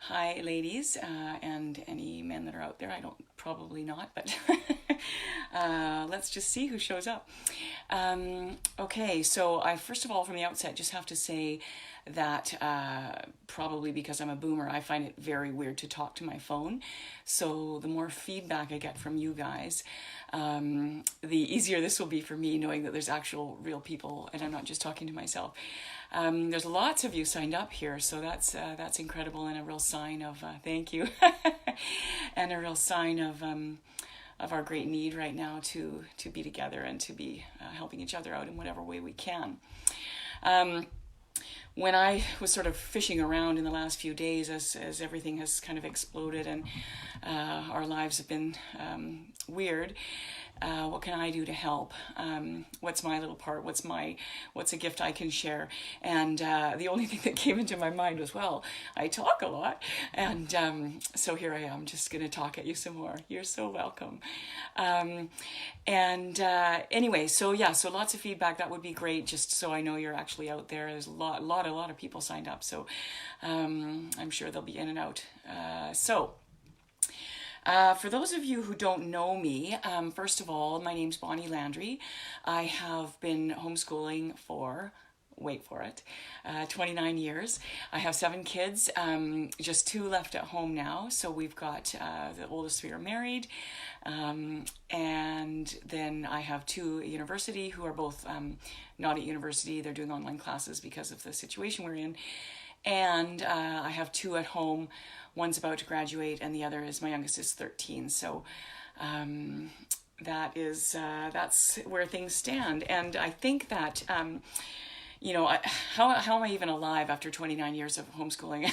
Hi, ladies, and any men that are out there. I don't, probably not, but let's just see who shows up. Okay, so I first of all, from the outset, just have to say that probably because I'm a boomer, I find it very weird to talk to my phone. So the more feedback I get from you guys, the easier this will be for me, knowing that there's actual real people and I'm not just talking to myself. There's lots of you signed up here, so that's incredible and a real sign of thank you, and a real sign of our great need right now to be together and to be helping each other out in whatever way we can. When I was sort of fishing around in the last few days as everything has kind of exploded and our lives have been weird, what can I do to help? What's my little part? What's a gift I can share? And the only thing that came into my mind was, well, I talk a lot. And so here I am, just going to talk at you some more. You're so welcome. Anyway, so yeah, so lots of feedback. That would be great, just so I know you're actually out there. There's a lot of people signed up. So I'm sure they'll be in and out. For those of you who don't know me, first of all, my name's Bonnie Landry. I have been homeschooling for, wait for it, 29 years. I have 7 kids, just 2 left at home now. So we've got the oldest 3 are married. And then I have 2 at university who are both not at university. They're doing online classes because of the situation we're in. And I have 2 at home. One's about to graduate, and the other is, my youngest is 13. So that's where things stand. And I think that, how am I even alive after 29 years of homeschooling?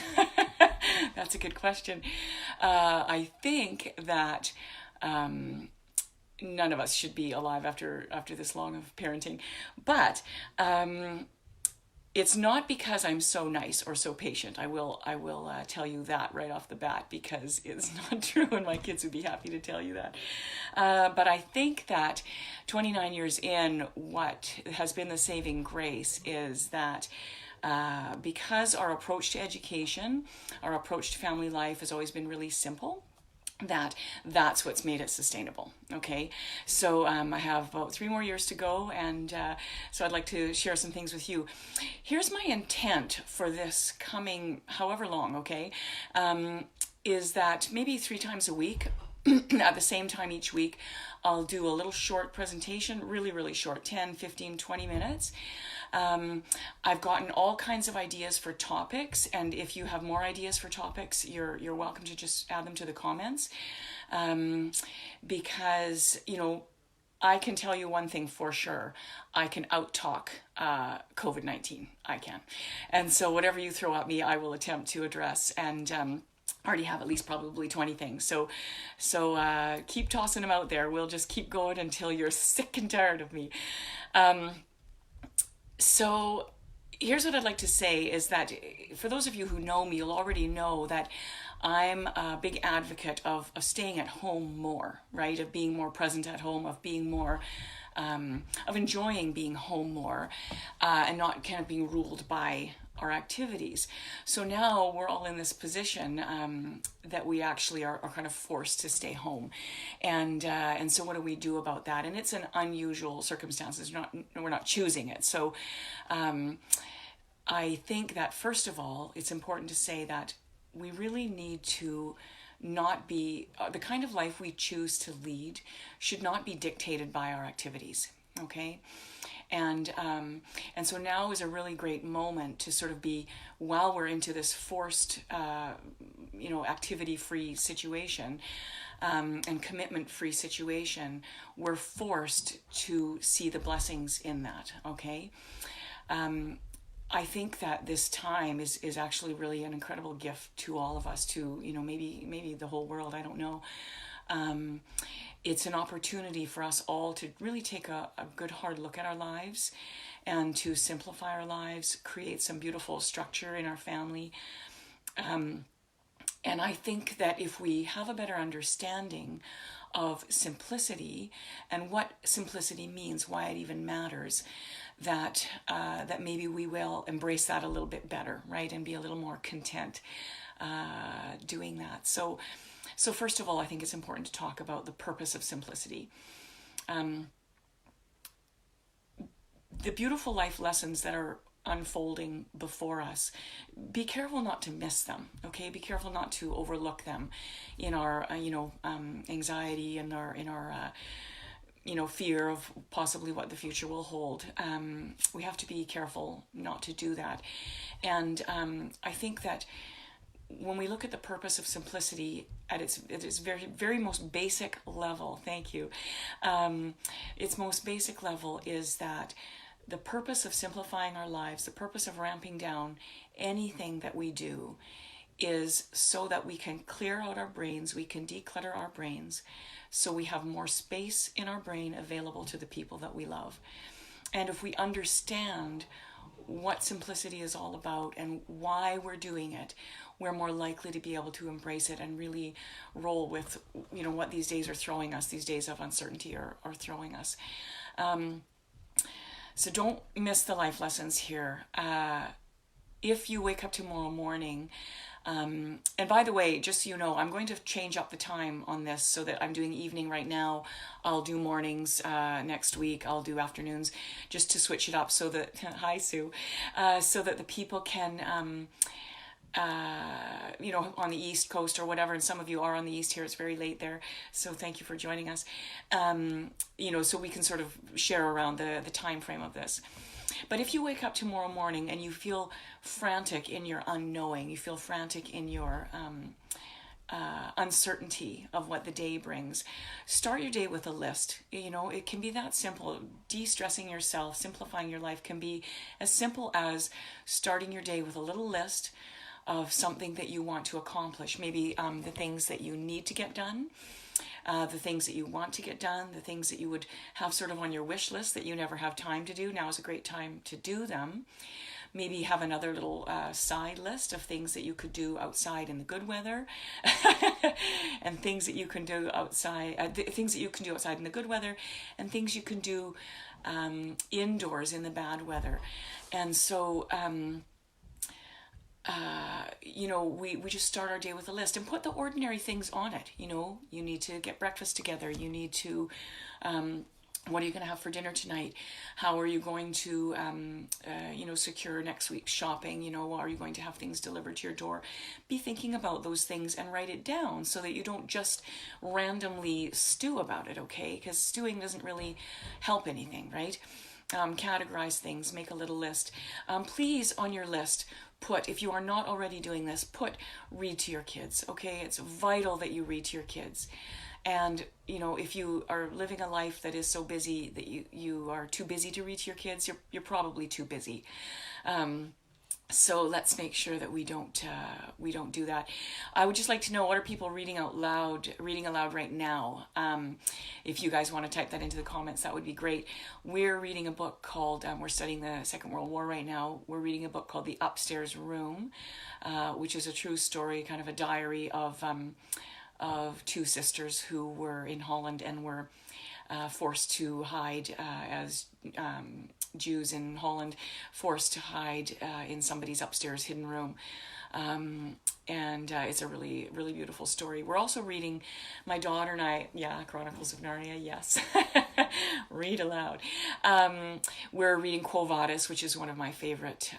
That's a good question. I think that none of us should be alive after this long of parenting, but it's not because I'm so nice or so patient. I will tell you that right off the bat, because it's not true, and my kids would be happy to tell you that. But I think that 29 years in, what has been the saving grace is that because our approach to education, our approach to family life has always been really simple, that's what's made it sustainable. Okay, so I have about 3 more years to go, and so I'd like to share some things with you. Here's my intent for this coming however long, okay, is that maybe 3 times a week at the same time each week, I'll do a little short presentation, really short, 10, 15, 20 minutes. I've gotten all kinds of ideas for topics, and if you have more ideas for topics, you're welcome to just add them to the comments, because I can tell you one thing for sure: I can out-talk COVID-19. I can, and so whatever you throw at me, I will attempt to address. And already have at least probably 20 things. So keep tossing them out there. We'll just keep going until you're sick and tired of me. So here's what I'd like to say is that for those of you who know me, you'll already know that I'm a big advocate of staying at home more, right? Of being more present at home, of being more, of enjoying being home more, and not kind of being ruled by our activities. So now we're all in this position that we actually are kind of forced to stay home, and so what do we do about that? And it's an unusual circumstances. We're not choosing it. So I think that first of all, it's important to say that we really need to not be the kind of life we choose to lead should not be dictated by our activities. Okay. And so now is a really great moment to sort of be, while we're into this forced, activity-free situation and commitment-free situation, we're forced to see the blessings in that. Okay. I think that this time is actually really an incredible gift to all of us, to maybe the whole world. I don't know. It's an opportunity for us all to really take a good hard look at our lives and to simplify our lives, create some beautiful structure in our family. And I think that if we have a better understanding of simplicity and what simplicity means, why it even matters, that maybe we will embrace that a little bit better, right? And be a little more content doing that. So first of all, I think it's important to talk about the purpose of simplicity. The beautiful life lessons that are unfolding before us, be careful not to miss them, okay? Be careful not to overlook them in our anxiety and our fear of possibly what the future will hold. We have to be careful not to do that. And I think that when we look at the purpose of simplicity at its very, very most basic level, thank you, its most basic level is that the purpose of simplifying our lives, the purpose of ramping down anything that we do, is so that we can clear out our brains, we can declutter our brains, so we have more space in our brain available to the people that we love. And if we understand what simplicity is all about and why we're doing it, we're more likely to be able to embrace it and really roll with, what these days are throwing us, these days of uncertainty are throwing us. So don't miss the life lessons here. If you wake up tomorrow morning, and by the way, just so you know, I'm going to change up the time on this so that I'm doing evening right now. I'll do mornings next week. I'll do afternoons just to switch it up so that, hi Sue, so that the people can, on the East Coast or whatever, and some of you are on the East here, it's very late there, so thank you for joining us, so we can sort of share around the time frame of this. But if you wake up tomorrow morning and you feel frantic in your unknowing, you feel frantic in your uncertainty of what the day brings, start your day with a list. It can be that simple. De-stressing yourself, simplifying your life can be as simple as starting your day with a little list of something that you want to accomplish. Maybe the things that you need to get done, the things that you want to get done, the things that you would have sort of on your wish list that you never have time to do. Now is a great time to do them. Maybe have another little side list of things that you could do outside in the good weather, and things that you can do outside, things that you can do outside in the good weather, and things you can do indoors in the bad weather. And so, we just start our day with a list and put the ordinary things on it. You need to get breakfast together. You need to, what are you going to have for dinner tonight? How are you going to, secure next week's shopping? Are you going to have things delivered to your door? Be thinking about those things and write it down so that you don't just randomly stew about it, okay? Because stewing doesn't really help anything, right? Categorize things, make a little list. Please, on your list, put, if you are not already doing this, read to your kids, okay? It's vital that you read to your kids. And, if you are living a life that is so busy that you are too busy to read to your kids, you're probably too busy. So let's make sure that we don't do that. I would just like to know, what are people reading aloud right now? If you guys want to type that into the comments, that would be great. We're reading a book called, we're studying the Second World War right now. We're reading a book called The Upstairs Room, which is a true story, kind of a diary of two sisters who were in Holland and were forced to hide as Jews in Holland, forced to hide in somebody's upstairs hidden room. And it's a really, really beautiful story. We're also reading, my daughter and I, Chronicles of Narnia, yes. Read aloud. We're reading Quo Vadis, which is one of my favorite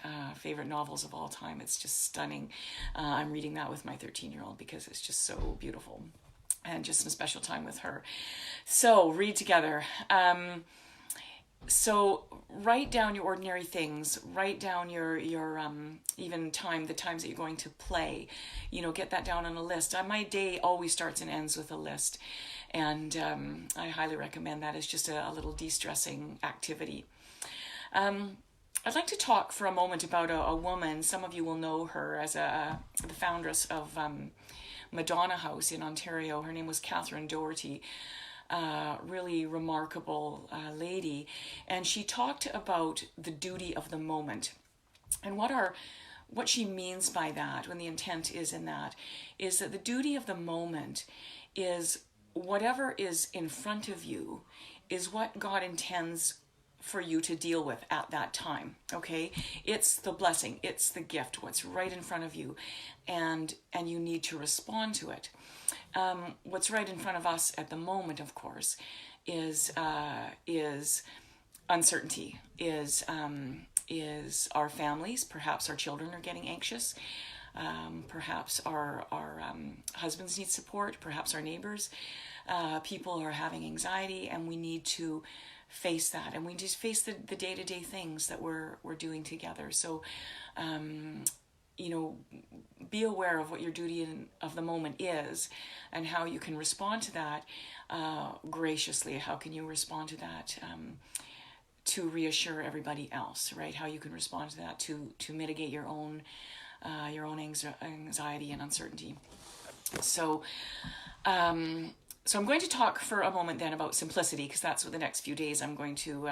novels of all time. It's just stunning. I'm reading that with my 13-year-old because it's just so beautiful. And just some special time with her. So read together. So write down your ordinary things. Write down your even the times that you're going to play. Get that down on a list. My day always starts and ends with a list, and I highly recommend that as just a little de-stressing activity. I'd like to talk for a moment about a woman. Some of you will know her as the foundress of Madonna House in Ontario. Her name was Catherine Doherty. Really remarkable lady, and she talked about the duty of the moment, and what she means by that, when the intent is in that, is that the duty of the moment is whatever is in front of you is what God intends for you to deal with at that time. Okay, it's the blessing, it's the gift, what's right in front of you, and you need to respond to it. What's right in front of us at the moment, of course, is uncertainty, is our families. Perhaps our children are getting anxious. Perhaps our husbands need support. Perhaps our neighbors, people are having anxiety, and we need to face that. And we just face the day-to-day things that we're doing together. So, be aware of what your duty of the moment is, and how you can respond to that graciously. How can you respond to that to reassure everybody else, right? How you can respond to that to mitigate your own anxiety and uncertainty. So, so I'm going to talk for a moment then about simplicity, because that's what the next few days I'm going to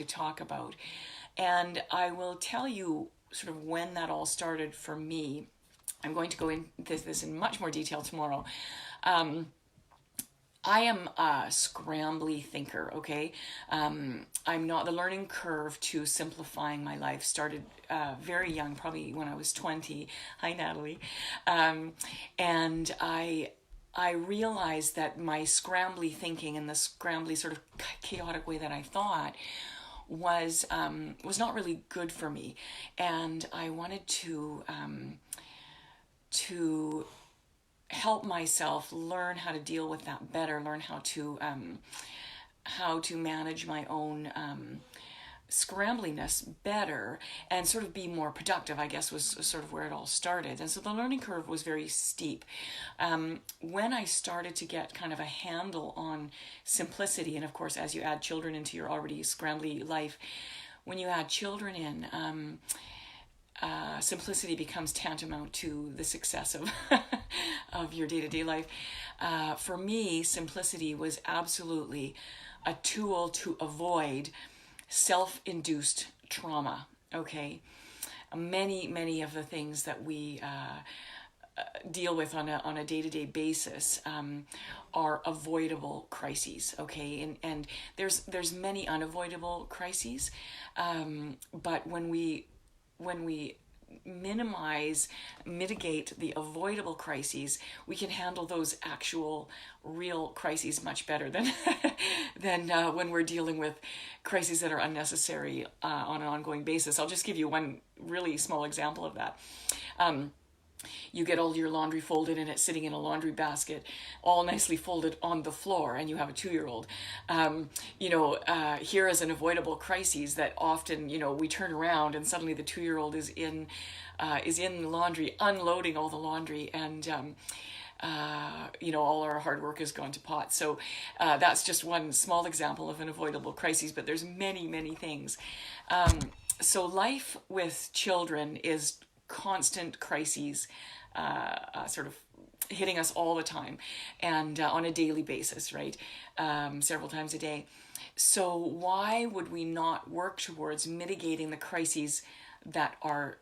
talk about, and I will tell you sort of when that all started for me. I'm going to go into this in much more detail tomorrow. I am a scrambly thinker, okay? I'm not, the learning curve to simplifying my life started very young, probably when I was 20. Hi, Natalie. And I realized that my scrambly thinking and the scrambly sort of chaotic way that I thought was not really good for me. And I wanted to help myself learn how to deal with that better, learn how to manage my own scrambliness better, and sort of be more productive, I guess, was sort of where it all started. And so the learning curve was very steep. When I started to get kind of a handle on simplicity, and of course, as you add children into your already scrambly life, when you add children in, simplicity becomes tantamount to the success of of your day-to-day life. For me, simplicity was absolutely a tool to avoid self-induced trauma. Okay, many of the things that we deal with on a day-to-day basis are avoidable crises. Okay, and there's many unavoidable crises, but when we mitigate the avoidable crises, we can handle those actual real crises much better than when we're dealing with crises that are unnecessary on an ongoing basis. I'll just give you one really small example of that. You get all your laundry folded and it's sitting in a laundry basket, all nicely folded on the floor, and you have a 2-year-old. Here is an avoidable crisis that often, we turn around and suddenly the 2-year-old is in the laundry, unloading all the laundry, and all our hard work has gone to pot. So that's just one small example of an avoidable crisis, but there's many things. So life with children is constant crises, sort of hitting us all the time, and on a daily basis, right? Several times a day. So why would we not work towards mitigating the crises that are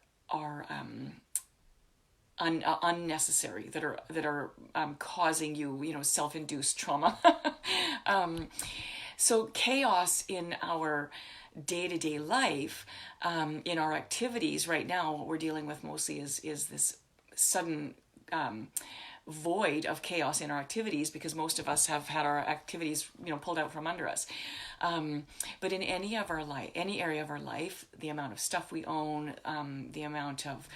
unnecessary, that are causing you, self-induced trauma? So chaos in our day-to-day life, in our activities right now, what we're dealing with mostly is this sudden void of chaos in our activities, because most of us have had our activities pulled out from under us. But in any area of our life, the amount of stuff we own, the amount of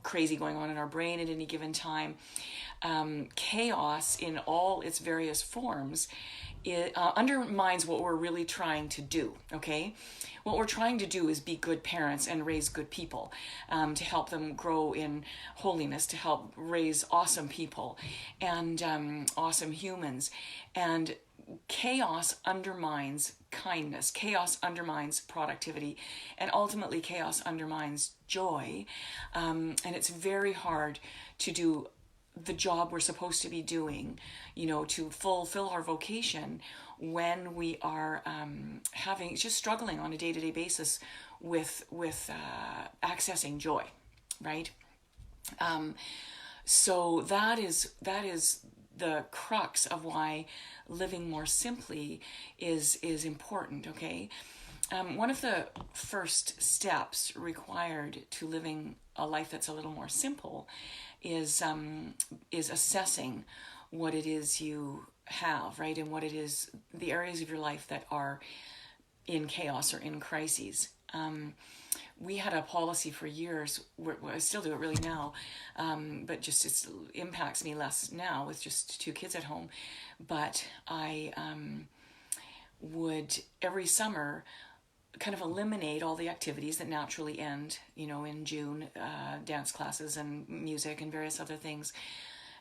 crazy going on in our brain at any given time, chaos in all its various forms, it undermines what we're really trying to do. Okay, what we're trying to do is be good parents and raise good people, to help them grow in holiness, to help raise awesome people and awesome humans. And chaos undermines kindness, chaos undermines productivity, and ultimately chaos undermines joy. And it's very hard to do the job we're supposed to be doing, to fulfill our vocation, when we are just struggling on a day-to-day basis with accessing joy, right? So that is the crux of why living more simply is important. Okay, one of the first steps required to living a life that's a little more simple is assessing what it is you have, right, and what it is, the areas of your life that are in chaos or in crises. We had a policy for years, I still do it really now, but just it impacts me less now with just 2 kids at home. But I would every summer kind of eliminate all the activities that naturally end, in June, dance classes and music and various other things.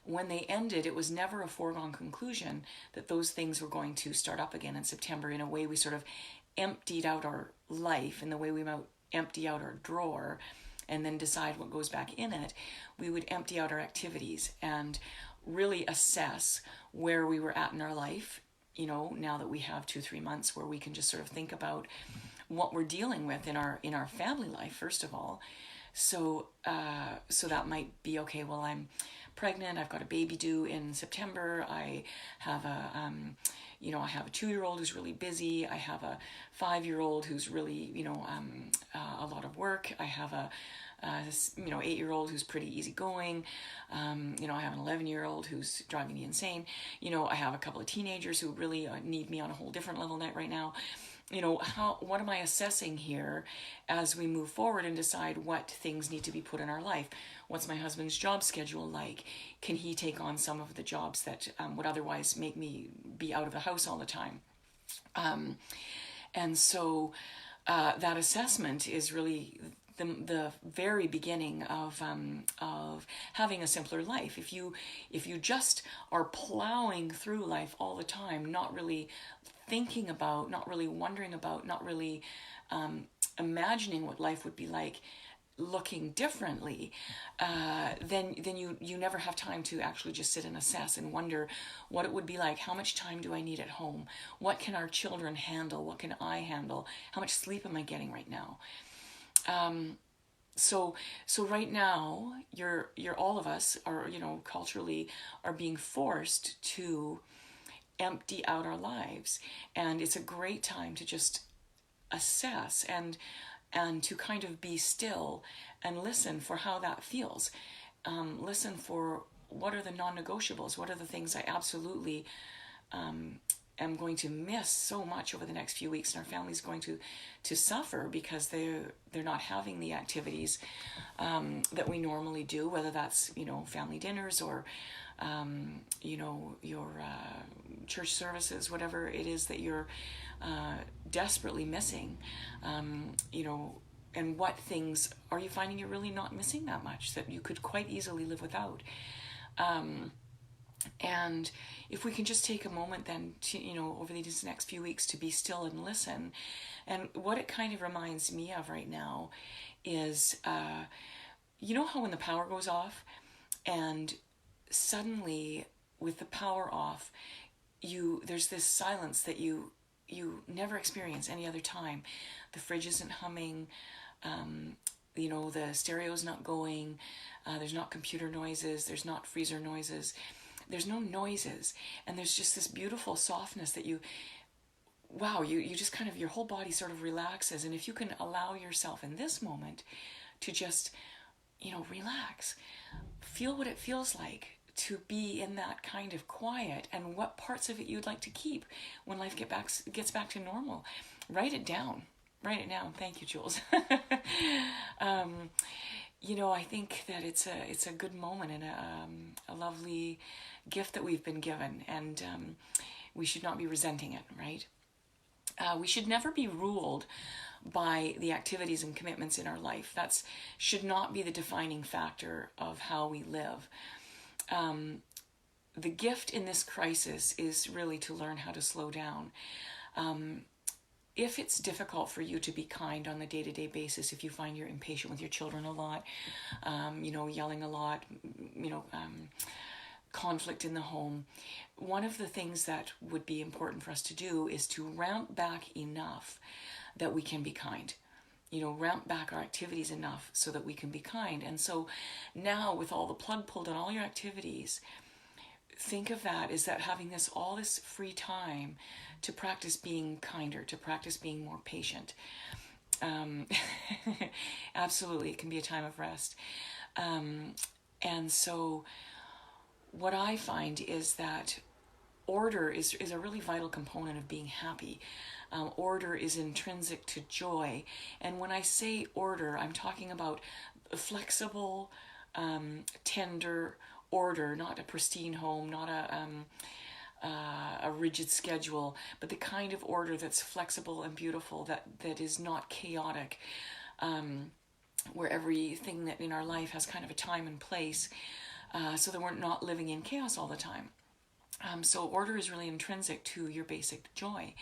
When they ended, it was never a foregone conclusion that those things were going to start up again in September. In a way, we sort of emptied out our life in the way we might empty out our drawer and then decide what goes back in it. We would empty out our activities and really assess where we were at in our life, now that we have 2-3 months where we can just sort of think about what we're dealing with in our family life, first of all. So that might be, okay, well, I'm pregnant, I've got a baby due in September, I have a 2-year-old who's really busy, I have a 5-year-old who's really, a lot of work, I have a 8-year-old who's pretty easygoing, I have an 11-year-old who's driving me insane, I have a couple of teenagers who really need me on a whole different level right now. What am I assessing here as we move forward and decide what things need to be put in our life? What's my husband's job schedule like? Can he take on some of the jobs that would otherwise make me be out of the house all the time? And so that assessment is really the very beginning of having a simpler life. If you just are plowing through life all the time, not really thinking about, not really wondering about, not really imagining what life would be like looking differently, then you never have time to actually just sit and assess and wonder what it would be like. How much time do I need at home? What can our children handle? What can I handle? How much sleep am I getting right now? So right now, you're all of us are, culturally are being forced to empty out our lives, and it's a great time to just assess and to kind of be still and listen for how that feels. Listen for what are the non-negotiables, what are the things I absolutely am going to miss so much over the next few weeks, and our family's going to suffer because they're not having the activities that we normally do, whether that's family dinners or your church services, whatever it is that you're desperately missing, and what things are you finding you're really not missing that much that you could quite easily live without. And if we can just take a moment then to, over these next few weeks to be still and listen. And what it kind of reminds me of right now is, how when the power goes off and suddenly with the power off, there's this silence that you never experience any other time. The fridge isn't humming, the stereo's not going, there's not computer noises, there's not freezer noises, there's no noises, and there's just this beautiful softness that you just kind of, your whole body sort of relaxes. And if you can allow yourself in this moment to just, relax, feel what it feels like to be in that kind of quiet, and what parts of it you'd like to keep when life gets back to normal. Write it down. Thank you, Jules. I think that it's a good moment and a lovely gift that we've been given, and we should not be resenting it, right? We should never be ruled by the activities and commitments in our life. That should not be the defining factor of how we live. The gift in this crisis is really to learn how to slow down. If it's difficult for you to be kind on the day-to-day basis, if you find you're impatient with your children a lot, yelling a lot, conflict in the home, one of the things that would be important for us to do is to ramp back enough that we can be kind. Ramp back our activities enough so that we can be kind. And so now, with all the plug pulled on all your activities, think of that is that having all this free time to practice being kinder, to practice being more patient. Absolutely, it can be a time of rest. And so what I find is that order is a really vital component of being happy. Order is intrinsic to joy. And when I say order, I'm talking about flexible, tender order, not a pristine home, not a rigid schedule, but the kind of order that's flexible and beautiful, that is not chaotic, where everything that in our life has kind of a time and place, so that we're not living in chaos all the time. So order is really intrinsic to your basic joy.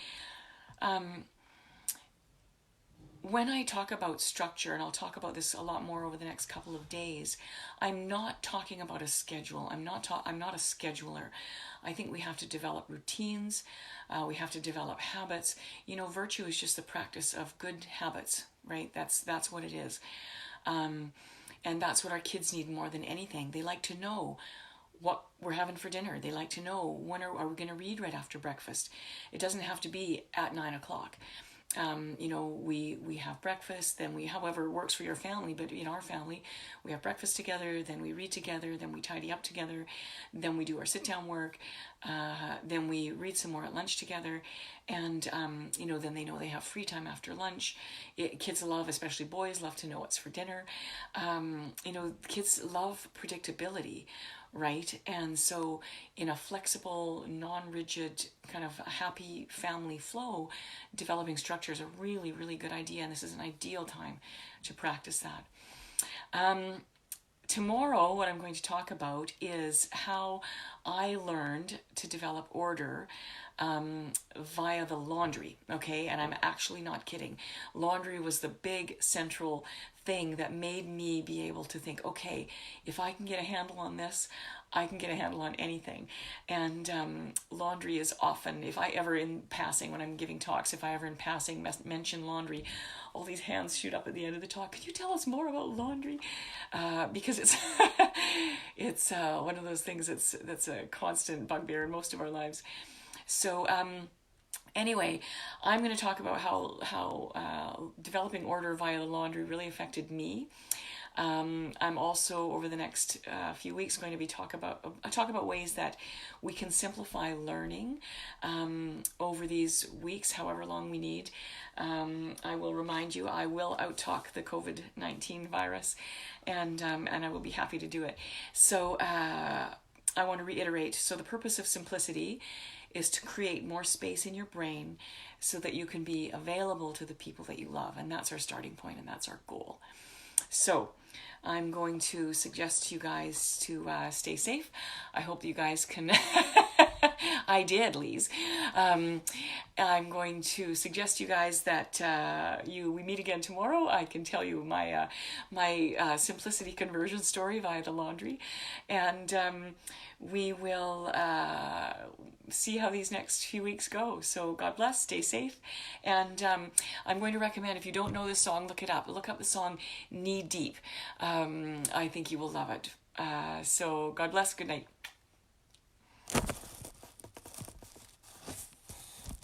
When I talk about structure, and I'll talk about this a lot more over the next couple of days, I'm not talking about a schedule. I'm not a scheduler. I think we have to develop routines. We have to develop habits. Virtue is just the practice of good habits, right? That's what it is. And that's what our kids need more than anything. They like to know what we're having for dinner. They like to know when are we going to read right after breakfast. It doesn't have to be at 9:00. We have breakfast, then however it works for your family, but in our family, we have breakfast together, then we read together, then we tidy up together, then we do our sit-down work, then we read some more at lunch together, and, then they know they have free time after lunch. Kids love, especially boys, love to know what's for dinner. Kids love predictability, right? And so in a flexible, non-rigid, kind of happy family flow, developing structure is a really, really good idea, and this is an ideal time to practice that. Tomorrow, what I'm going to talk about is how I learned to develop order via the laundry, okay? And I'm actually not kidding. Laundry was the big central thing that made me be able to think, okay, if I can get a handle on this, I can get a handle on anything. And laundry is often, if I ever in passing, when I'm giving talks, if I ever in passing mention laundry, all these hands shoot up at the end of the talk. Could you tell us more about laundry? Because it's it's one of those things that's a constant bugbear in most of our lives. So anyway, I'm going to talk about how developing order via the laundry really affected me. I'm also, over the next few weeks, going to be talk about ways that we can simplify learning over these weeks, however long we need. I will remind you, I will out-talk the COVID-19 virus, and I will be happy to do it. So I want to reiterate, so the purpose of simplicity is to create more space in your brain so that you can be available to the people that you love, and that's our starting point, and that's our goal. So I'm going to suggest to you guys to stay safe. I hope that you guys can... I did, Lise. I'm going to suggest to you guys that we meet again tomorrow. I can tell you my simplicity conversion story via the laundry, and we will see how these next few weeks go. So God bless, stay safe, and I'm going to recommend, if you don't know this song, look it up. Look up the song Knee Deep. I think you will love it. So God bless, good night.